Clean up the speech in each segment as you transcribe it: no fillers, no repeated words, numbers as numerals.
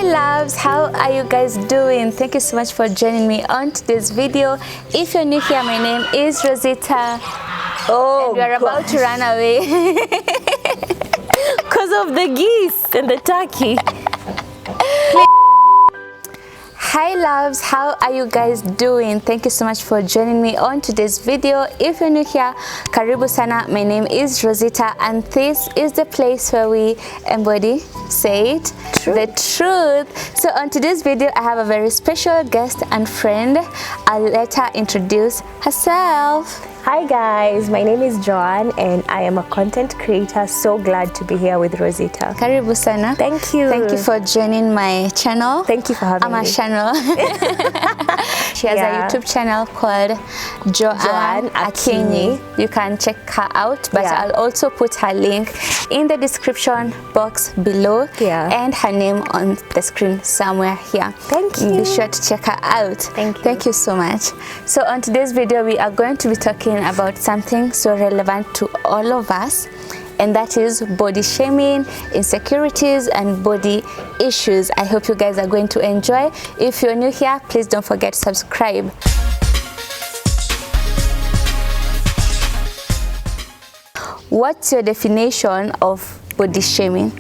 Hi loves, how are you guys doing? Thank you so much for joining me on today's video. If you're new here, my name is Rozitta. Oh, and we are about to run away because of the geese and the turkey. Hi loves, how are you guys doing? Thank you so much for joining me on today's video. If you're new here, karibu sana. My name is Rozitta and this is the place where we embody, say it, the truth. So on today's video, I have a very special guest and friend. I'll let her introduce herself. Hi guys, my name is Joan and I am a content creator. So glad to be here with Rozitta. Karibu sana. Thank you. Thank you for joining my channel. Thank you for having me. Channel. She has a YouTube channel called Joan Akinyi. You can check her out, but I'll also put her link in the description box below and her name on the screen somewhere here. Thank you. Be sure to check her out. Thank you. Thank you so much. So on today's video, we are going to be talking about something so relevant to all of us, and that is body shaming, insecurities and body issues. I hope you guys are going to enjoy. If you're new here, please don't forget to subscribe. What's your definition of body shaming?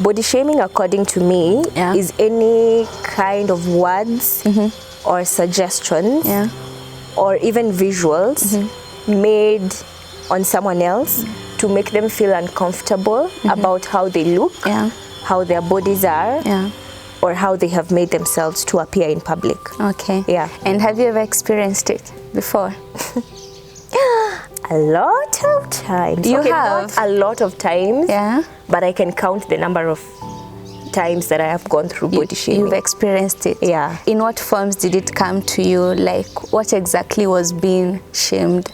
Body shaming, according to me, is any kind of words or suggestions or even visuals made on someone else to make them feel uncomfortable about how they look, how their bodies are, or how they have made themselves to appear in public. Okay. Yeah. And have you ever experienced it before? A lot of times. You have? Not a lot of times. Yeah. But I can count the number of times that I have gone through body shaming. You've experienced it? Yeah. In what forms did it come to you? Like, what exactly was being shamed?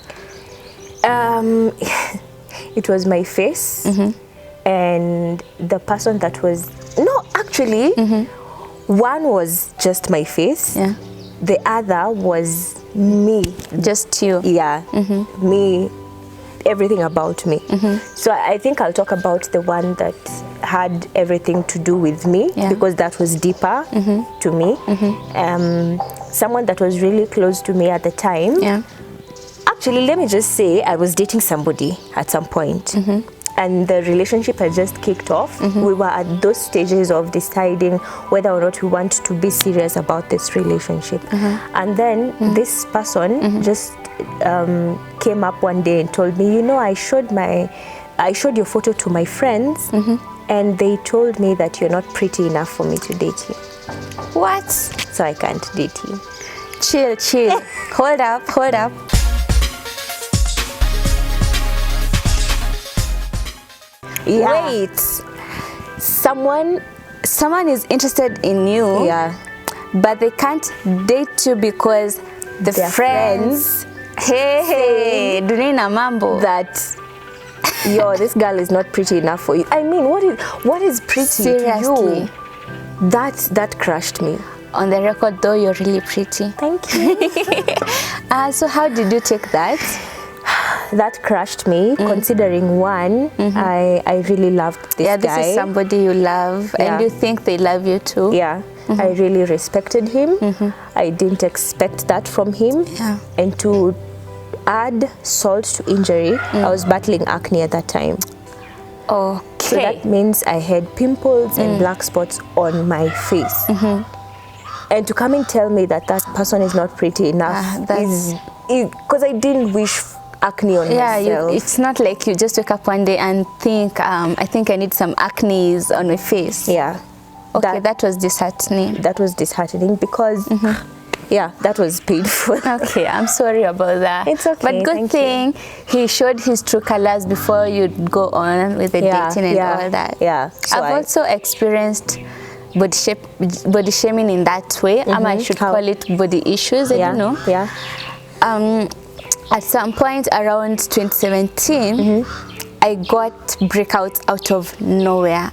It was my face, and the person that was... No, actually, one was just my face. Yeah. The other was me. Just you? Yeah, me, everything about me. So I think I'll talk about the one that had everything to do with me, because that was deeper to me. Someone that was really close to me at the time. Yeah. Actually, let me just say, I was dating somebody at some point, and the relationship had just kicked off. We were at those stages of deciding whether or not we want to be serious about this relationship. And then this person just came up one day and told me, you know, I showed your photo to my friends, and they told me that you're not pretty enough for me to date you. What? So I can't date you. Chill. Hold up. Yeah. Wait, someone is interested in you, but they can't date you because the friends hey dunina mambo that this girl is not pretty enough for you. I mean, what is pretty? Seriously? To you? That crushed me. On the record though, you're really pretty. Thank you. So how did you take that? That crushed me, considering one, I really loved this guy. This is somebody you love, and you think they love you too. Yeah, I really respected him. I didn't expect that from him. And to add salt to injury, I was battling acne at that time. Okay. So that means I had pimples and black spots on my face. And to come and tell me that person is not pretty enough because I didn't wish acne on myself. It's not like you just wake up one day and think, I think I need some acne on my face. Yeah. Okay, that was disheartening. That was disheartening because, that was painful. Okay, I'm sorry about that. It's okay. But good thing he showed his true colors before you'd go on with the dating and all that. Yeah. So I've also experienced body shaming in that way. I should call it body issues. I don't know. Yeah. At some point around 2017, I got breakouts out of nowhere.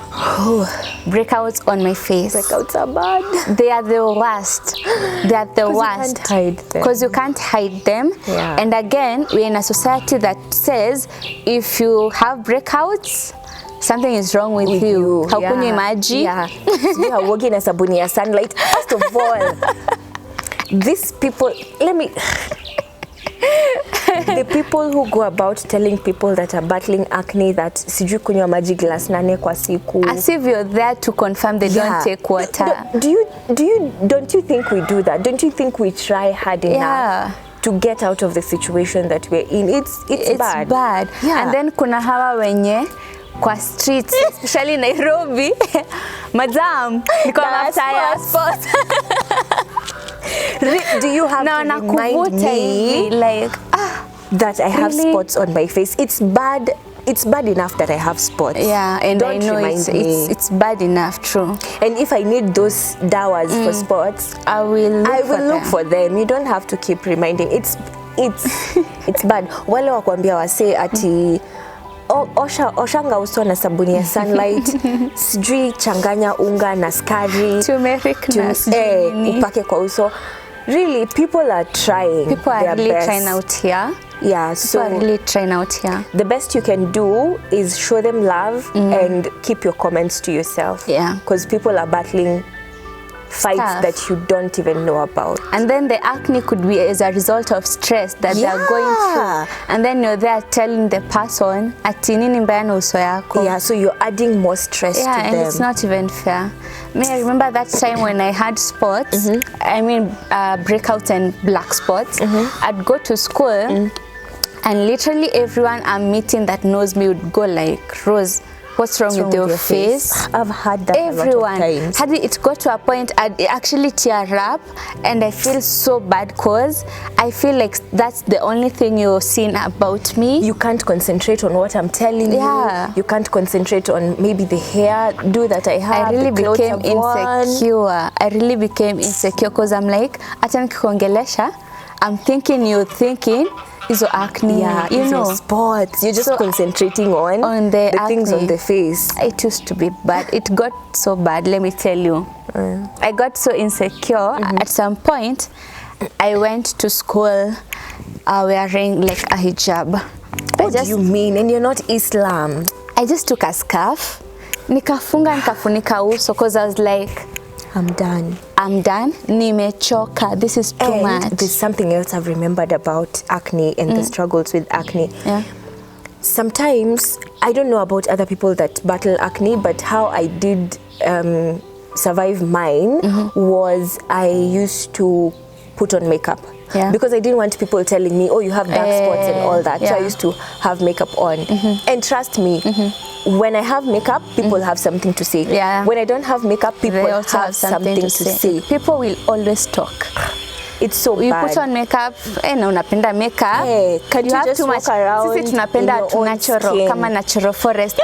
Breakouts on my face. Breakouts are bad. They are the worst. They are the worst. You can't hide them. Because you can't hide them. Yeah. And again, we're in a society that says if you have breakouts, something is wrong with you. How can you imagine? Yeah. You are working as a sabuni sunlight. First of all, these people, the people who go about telling people that are battling acne that sijui kunywa maji glass 8 kwa siku. As if you're there to confirm they don't take water. Don't you think we do that? Don't you think we try hard enough to get out of the situation that we're in? It's bad. Yeah. And then kuna hawa wenye kwa streets, especially Nairobi, madam, niko after sports. Do you have to remind me like that I have spots on my face? It's bad. It's bad enough that I have spots. Yeah, and don't I know it's bad enough, true. And if I need those dawas for spots, I will look for them. You don't have to keep reminding. It's bad. Wale wakwambia wase ati oshanga uso na sabuni ya sunlight, sijui changanya unga na skari, turmeric na upake kwa uso. Really, people are trying. People are really trying out here. Yeah, so people are really trying out here. The best you can do is show them love and keep your comments to yourself. Yeah. Because people are battling fights that you don't even know about. And then the acne could be as a result of stress that they're going through. And then you're there telling the person, ati nini mbaya na uso yako. Yeah, so you're adding more stress to them. Yeah, and it's not even fair. I remember that time when I had spots, I mean breakouts and black spots. I'd go to school and literally everyone I'm meeting that knows me would go like, Rose, what's wrong with your face? I've had that everyone. A lot of times. Had it got to a point I'd actually tear up and I feel so bad because I feel like that's the only thing you're seeing about me. You can't concentrate on what I'm telling you. You can't concentrate on maybe the hairdo that I have. I really became insecure. I really became insecure because I'm like, hata nikikuongelesha, I'm thinking you're thinking is acne, you know, spots. You're just concentrating on the things on the face. It used to be bad. It got so bad, let me tell you. I got so insecure. At some point, I went to school wearing like a hijab. What do you mean? And you're not Islam. I just took a scarf, nikafunga nikafunika uso because I was like, I'm done. Nimechoka. This is too much. There's something else I've remembered about acne and the struggles with acne. Yeah. Sometimes, I don't know about other people that battle acne, but how I did survive mine was I used to put on makeup. Yeah. Because I didn't want people telling me, oh, you have dark spots and all that. So I used to have makeup on. And trust me, when I have makeup, people have something to say. Yeah. When I don't have makeup, people have something to say. People will always talk. It's so bad. You put on makeup, na unapenda makeup. Hey, can you just walk around sisi tunapenda natural, kama natural forest.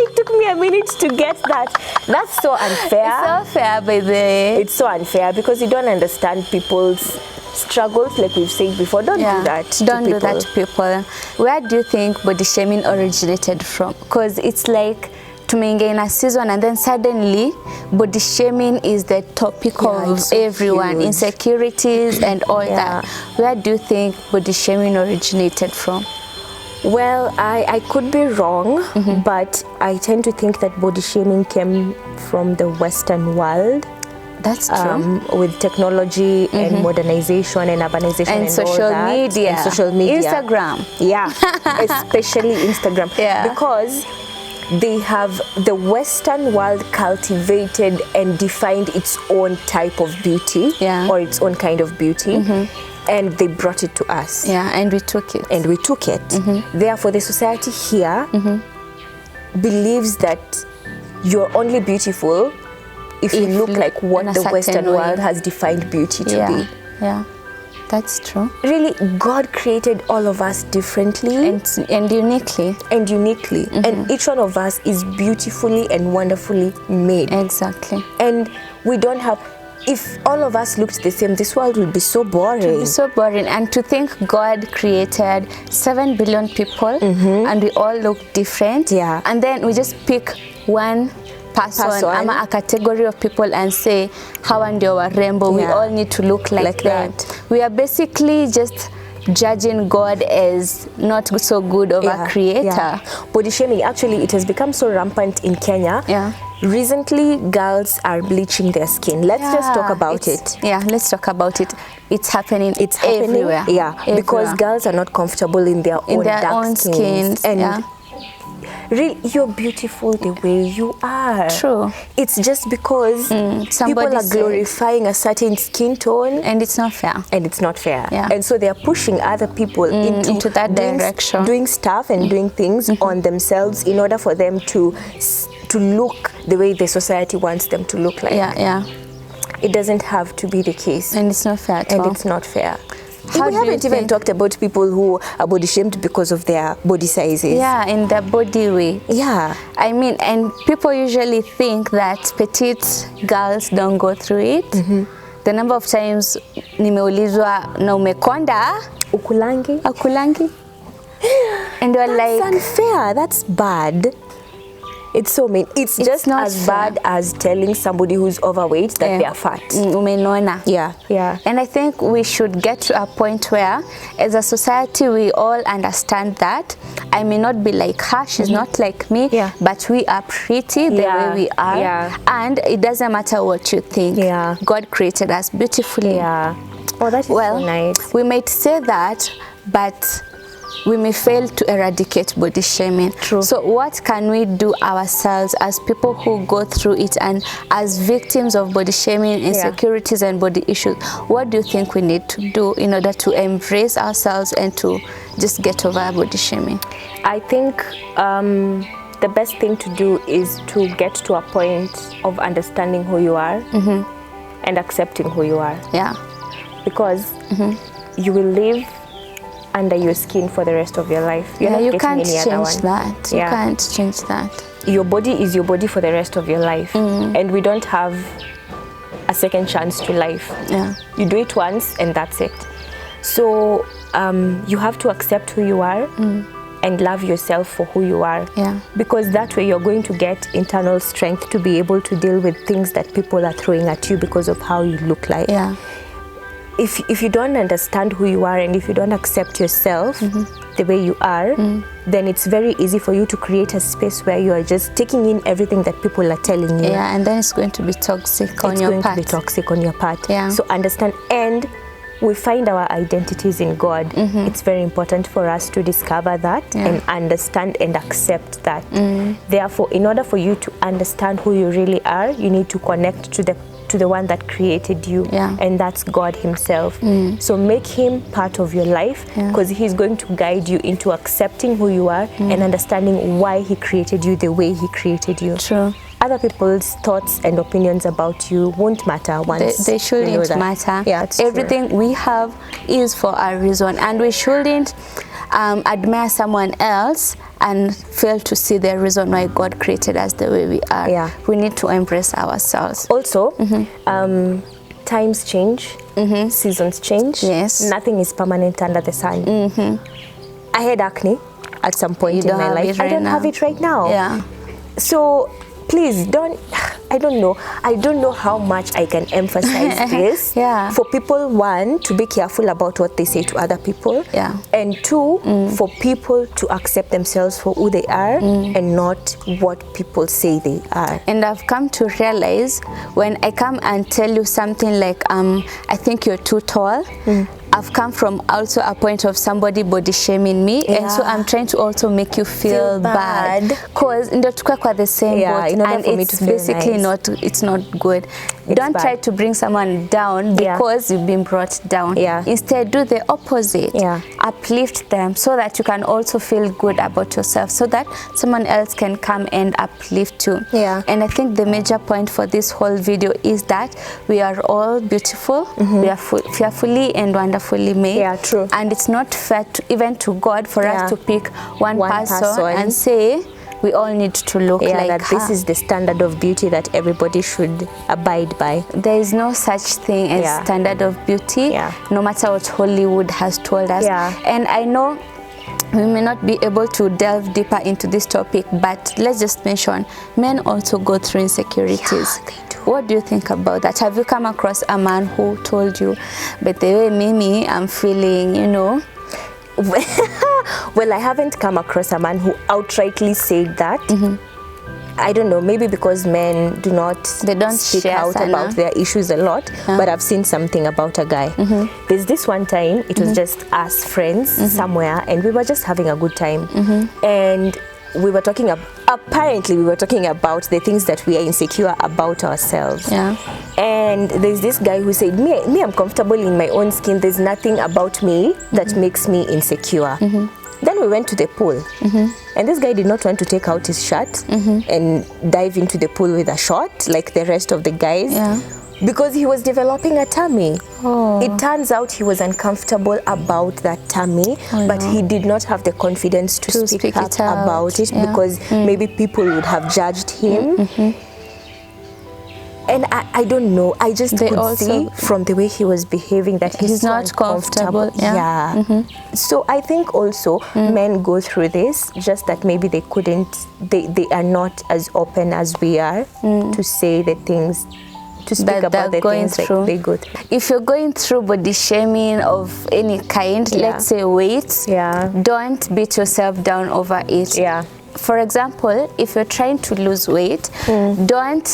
It took me a minute to get that. That's so unfair. It's so fair, by the way. It's so unfair because you don't understand people's struggles, like we've said before. Don't do that to people. Don't do that to people. Where do you think body shaming originated from? Because it's like tumeingia in a season and then suddenly body shaming is the topic of everyone. Huge. Insecurities and all that. Where do you think body shaming originated from? Well, I could be wrong, but I tend to think that body shaming came from the Western world. That's true. With technology and modernization and urbanization and social all that. Media. And social media. Instagram. Yeah, especially Instagram. Yeah. Because they have the Western world cultivated and defined its own type of beauty or its own kind of beauty. And they brought it to us. Yeah, and we took it. And we took it. Therefore, the society here believes that you're only beautiful if you look like what the Western world has defined beauty to be. Yeah, that's true. Really, God created all of us differently. And uniquely. And uniquely. And each one of us is beautifully and wonderfully made. Exactly. And we don't have... if all of us looked the same, this world would be so boring. It would be so boring. And to think God created 7 billion people and we all look different. Yeah. And then we just pick one person, a category of people and say, hawa ndio warembo, we all need to look like that. We are basically just judging God as not so good of a creator. Yeah. Body shaming, actually, it has become so rampant in Kenya. Yeah. Recently, girls are bleaching their skin. Let's just talk about it. Yeah, let's talk about it. It's happening. It's happening everywhere. Yeah, everywhere. Because girls are not comfortable in their own dark skins. And really, you're beautiful the way you are. True. It's just because people are glorifying a certain skin tone. And it's not fair. And it's not fair. Yeah. And so they're pushing other people into that direction. Doing stuff and doing things on themselves in order for them to look the way the society wants them to look like. Yeah. It doesn't have to be the case. And it's not fair at all. And it's not fair. We haven't even talked about people who are body shamed because of their body sizes. Yeah, in their body way. Yeah. I mean, and people usually think that petite girls don't go through it. The number of times nimeulizwa na umekonda akulangi and you're like, that's unfair, that's bad. It's so mean. It's just not as bad as telling somebody who's overweight that they are fat. Umenona. Yeah. And I think we should get to a point where, as a society, we all understand that I may not be like her, she's not like me, but we are pretty the way we are. Yeah. And it doesn't matter what you think. Yeah. God created us beautifully. Yeah. Oh, that is so nice. We might say that, but we may fail to eradicate body shaming. True. So what can we do ourselves as people who go through it and as victims of body shaming, insecurities and body issues? What do you think we need to do in order to embrace ourselves and to just get over body shaming? I think the best thing to do is to get to a point of understanding who you are and accepting who you are. Yeah. Because you will live under your skin for the rest of your life. You're not you getting can't any other one. change that. You can't change that. Your body is your body for the rest of your life. And we don't have a second chance to life. Yeah. You do it once and that's it. So you have to accept who you are and love yourself for who you are. Yeah. Because that way you're going to get internal strength to be able to deal with things that people are throwing at you because of how you look like. Yeah. If you don't understand who you are and if you don't accept yourself the way you are, then it's very easy for you to create a space where you are just taking in everything that people are telling you. Yeah, and then it's going to be toxic on your part. It's going to be toxic on your part. Yeah. So understand, and we find our identities in God. It's very important for us to discover that and understand and accept that. Therefore, in order for you to understand who you really are, you need to connect to the one that created you, and that's God himself. So make him part of your life, because he's going to guide you into accepting who you are and understanding why he created you the way he created you. True. Other people's thoughts and opinions about you won't matter once they shouldn't matter. Yeah, everything we have is for a reason, and we shouldn't admire someone else and fail to see the reason why God created us the way we are. Yeah. We need to embrace ourselves. Also, times change, seasons change. Yes. Nothing is permanent under the sun. I had acne at some point in my life. I don't have it right now. Yeah. So please don't, I don't know how much I can emphasize this. For people, one, to be careful about what they say to other people. And two, for people to accept themselves for who they are and not what people say they are. And I've come to realize when I come and tell you something like, I think you're too tall, I've come from also a point of somebody body shaming me, and so I'm trying to also make you feel bad, because ndio kwa the same boat, and it's basically not, it's not good. Don't try to bring someone down because you've been brought down. Instead, do the opposite. Uplift them so that you can also feel good about yourself, so that someone else can come and uplift you. And I think the major point for this whole video is that we are all beautiful, we are fearfully and wonderfully made. True. And it's not fair to, even to God, for us to pick one person and say we all need to look like that her. This is the standard of beauty that everybody should abide by. There is no such thing as standard of beauty, no matter what Hollywood has told us. And I know we may not be able to delve deeper into this topic, but let's just mention men also go through insecurities. They do. What do you think about that? Have you come across a man who told you, but the way Mimi, I'm feeling, you know? Well, I haven't come across a man who outrightly said that. I don't know, maybe because men do not speak out about their issues a lot, but I've seen something about a guy. There's this one time, it was just us friends somewhere, and we were just having a good time. And we were talking apparently we were talking about the things that we are insecure about ourselves. And there's this guy who said, me I'm comfortable in my own skin, there's nothing about me that makes me insecure. Then we went to the pool, and this guy did not want to take out his shirt and dive into the pool with a short like the rest of the guys, because he was developing a tummy. It turns out he was uncomfortable about that tummy, but he did not have the confidence to speak up about it because maybe people would have judged him. And I don't know, I just could see from the way he was behaving that he's not comfortable. So I think also men go through this, just that maybe they are not as open as we are to say the things, to speak about the things that they go through. If you're going through body shaming of any kind, let's say weight, don't beat yourself down over it. For example, if you're trying to lose weight, don't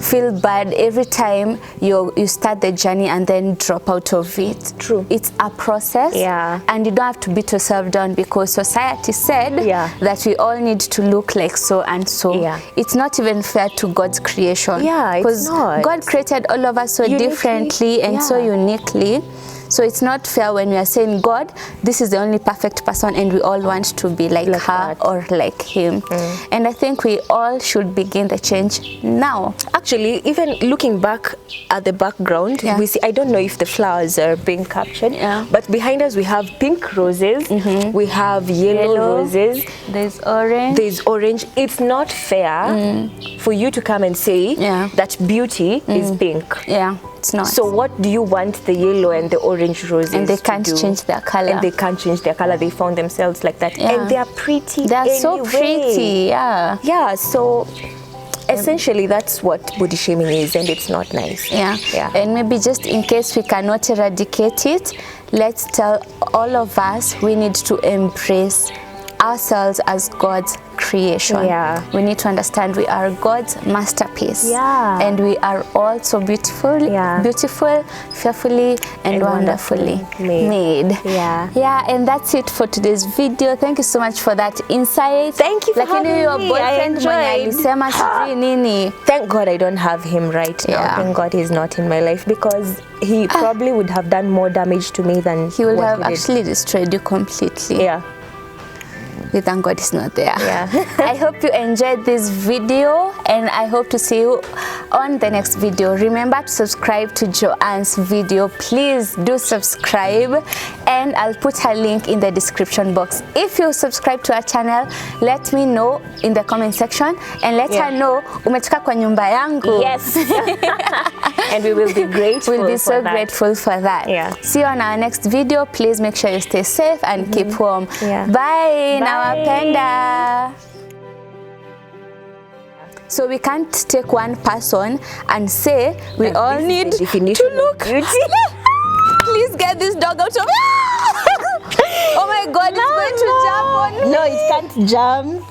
feel bad every time you start the journey and then drop out of it. True. It's a process, and you don't have to beat yourself down because society said that we all need to look like so and so. It's not even fair to God's creation. It's not. God created all of us so differently and so uniquely. So it's not fair when we are saying, God, this is the only perfect person and we all want to be like her or like him. And I think we all should begin the change now. Actually, even looking back at the background, we see, I don't know if the flowers are being captured, but behind us we have pink roses, we have yellow roses. There's orange. There's orange. It's not fair for you to come and say that beauty is pink. It's not. So what do you want the yellow and the orange roses and they can't change their color. And they can't change their color. They found themselves like that. And they are pretty. They are so pretty. So essentially that's what body shaming is, and it's not nice. And maybe just in case we cannot eradicate it, let's tell all of us we need to embrace ourselves as God's creation. We need to understand we are God's masterpiece. And we are all so beautiful, beautiful, fearfully and wonderfully made. And that's it for today's video. Thank you so much for that insight. Thank you for having your me. boyfriend Thank God I don't have him right now. Thank God he's not in my life, because he probably would have done more damage to me than he would have actually destroyed you completely. We thank God is not there. I hope you enjoyed this video, and I hope to see you on the next video. Remember to subscribe to Joanne's video. Please do subscribe, and I'll put her link in the description box. If you subscribe to our channel, let me know in the comment section, and let her know umetoka kwa nyumba yangu. And we will be grateful. We'll be so grateful for that. See you on our next video. Please make sure you stay safe and keep warm. Bye. Nawapenda. So we can't take one person and say we all need to look. Please get this dog out of. Oh my God, it's going to jump on me. No, it can't jump.